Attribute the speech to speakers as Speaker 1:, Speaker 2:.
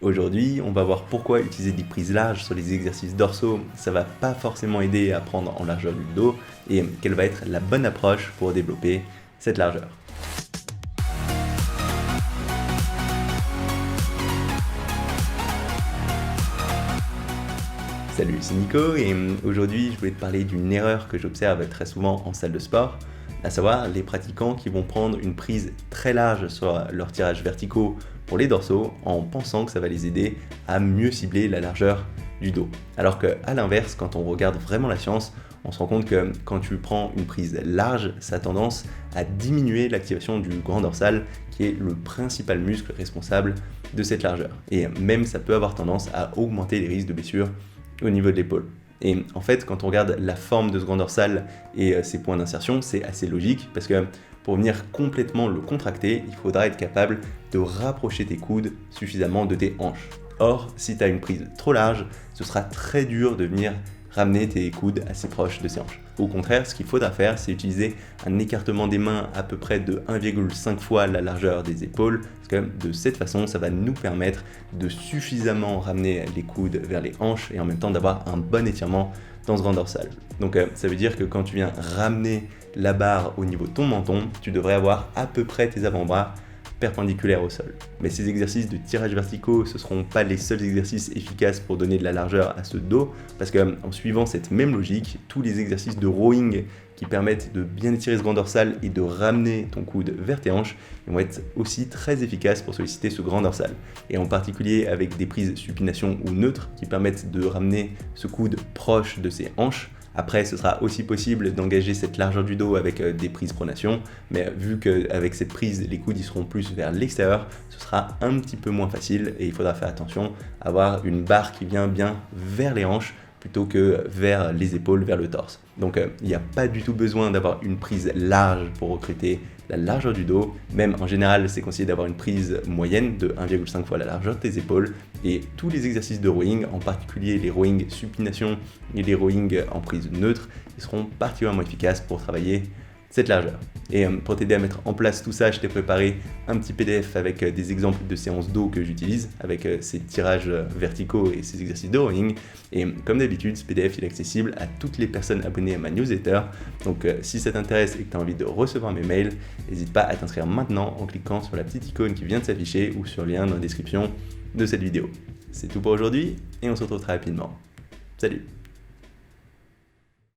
Speaker 1: Aujourd'hui, on va voir pourquoi utiliser des prises larges sur les exercices dorsaux, ça va pas forcément aider à prendre en largeur du dos et quelle va être la bonne approche pour développer cette largeur. Salut, c'est Nico et aujourd'hui je voulais te parler d'une erreur que j'observe très souvent en salle de sport, à savoir les pratiquants qui vont prendre une prise très large sur leurs tirages verticaux pour les dorsaux en pensant que ça va les aider à mieux cibler la largeur du dos. Alors qu'à l'inverse, quand on regarde vraiment la science, on se rend compte que quand tu prends une prise large, ça a tendance à diminuer l'activation du grand dorsal qui est le principal muscle responsable de cette largeur. Et même ça peut avoir tendance à augmenter les risques de blessures au niveau de l'épaule. Et en fait, quand on regarde la forme de ce grand dorsal et ses points d'insertion, c'est assez logique parce que pour venir complètement le contracter, il faudra être capable de rapprocher tes coudes suffisamment de tes hanches. Or, si tu as une prise trop large, ce sera très dur de venir ramener tes coudes assez proches de ses hanches. Au contraire, ce qu'il faudra faire, c'est utiliser un écartement des mains à peu près de 1,5 fois la largeur des épaules, parce que de cette façon, ça va nous permettre de suffisamment ramener les coudes vers les hanches et en même temps d'avoir un bon étirement dans ce grand dorsal. Donc ça veut dire que quand tu viens ramener la barre au niveau de ton menton, tu devrais avoir à peu près tes avant-bras perpendiculaires au sol. Mais ces exercices de tirage verticaux, ce ne seront pas les seuls exercices efficaces pour donner de la largeur à ce dos, parce qu'en suivant cette même logique, tous les exercices de rowing qui permettent de bien étirer ce grand dorsal et de ramener ton coude vers tes hanches vont être aussi très efficaces pour solliciter ce grand dorsal. Et en particulier avec des prises supination ou neutres qui permettent de ramener ce coude proche de ses hanches. Après, ce sera aussi possible d'engager cette largeur du dos avec des prises pronation, mais vu qu'avec cette prise, les coudes ils seront plus vers l'extérieur, ce sera un petit peu moins facile et il faudra faire attention à avoir une barre qui vient bien vers les hanches plutôt que vers les épaules, vers le torse. Donc il n'y a pas du tout besoin d'avoir une prise large pour recruter la largeur du dos. Même en général, c'est conseillé d'avoir une prise moyenne de 1,5 fois la largeur de tes épaules. Et tous les exercices de rowing, en particulier les rowing supination et les rowing en prise neutre, ils seront particulièrement efficaces pour travailler cette largeur. Et pour t'aider à mettre en place tout ça, je t'ai préparé un petit PDF avec des exemples de séances dos que j'utilise, avec ces tirages verticaux et ces exercices de rowing. Et comme d'habitude, ce PDF il est accessible à toutes les personnes abonnées à ma newsletter. Donc si ça t'intéresse et que tu as envie de recevoir mes mails, n'hésite pas à t'inscrire maintenant en cliquant sur la petite icône qui vient de s'afficher ou sur le lien dans la description de cette vidéo. C'est tout pour aujourd'hui et on se retrouve très rapidement. Salut!